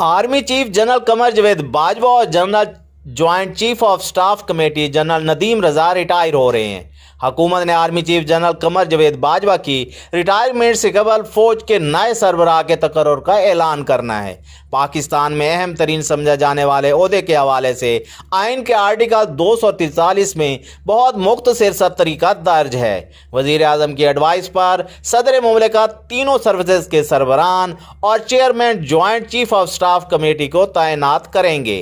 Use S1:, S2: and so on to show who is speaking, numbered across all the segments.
S1: Army chief general Qamar Javed Bajwa और general joint chief of staff committee general Nadeem Raza retire हो रहे हैं। हुकूमत ने army chief general Qamar Javed Bajwa की रिटायरमेंट से कबल फौज के नए सरबराह के तकर्रुर का ऐलान करना है। पाकिस्तान में अहम तरीन समझा जाने वाले ओहदे के हवाले से आइन के आर्टिकल 243 में बहुत मुख्तसर सा तरीका दर्ज है। वज़ीर आज़म की एडवाइस पर सदर मुमलिकत तीनों सर्विसेज के सरबराहान और chairman joint chief of staff committee को तैनात करेंगे।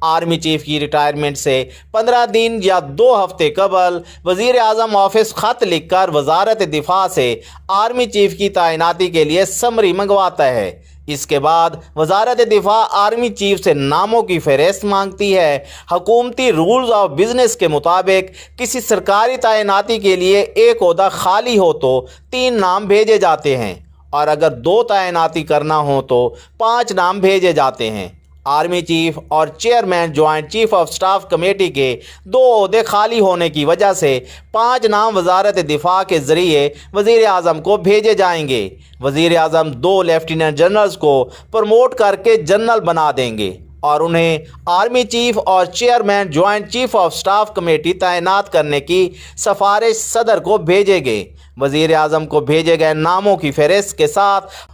S1: आर्मी चीफ की रिटायरमेंट से 15 दिन या 2 हफ्ते कबल वज़ीर आज़म ऑफिस ख़त लिखकर वजारत दिफा से आर्मी चीफ की तैनाती के लिए समरी मंगवाता है। इसके बाद वजारत दिफा आर्मी चीफ से नामों की फहरिस्त मांगती है। हुकूमती रूल्स ऑफ बिजनेस के मुताबिक किसी सरकारी तैनाती के लिए एक ओहदा खाली हो तो 3 नाम भेजे जाते हैं और अगर 2 तैनाती करना हो तो 5 नाम भेजे जाते हैं। आर्मी चीफ और chairman joint chief of staff committee के 2 ओहदे खाली होने की वजह से 5 नाम वजारत दिफा के ज़रिए वज़ीर आज़म को भेजे जाएंगे। वज़ीर आज़म 2 लेफ्टिनेंट जनरल्स को प्रमोट करके जनरल बना देंगे और उन्हें आर्मी चीफ और chairman joint chief of staff committee तैनात करने की सिफारिश सदर को भेजेंगे। वज़ीर आज़म को भेजे गए नामों की फहरिस्त के साथ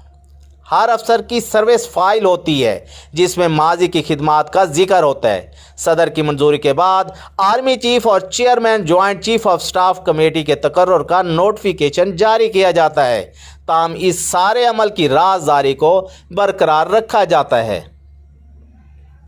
S1: हर अफसर की सर्विस फाइल होती है जिसमें माजी की खिदमात का जिक्र होता है। सदर की मंजूरी के बाद आर्मी चीफ और chairman joint chief of staff committee के तकर्रुर का नोटिफिकेशन जारी किया जाता है। ताहम इस सारे अमल की राजदारी को बरकरार रखा जाता है।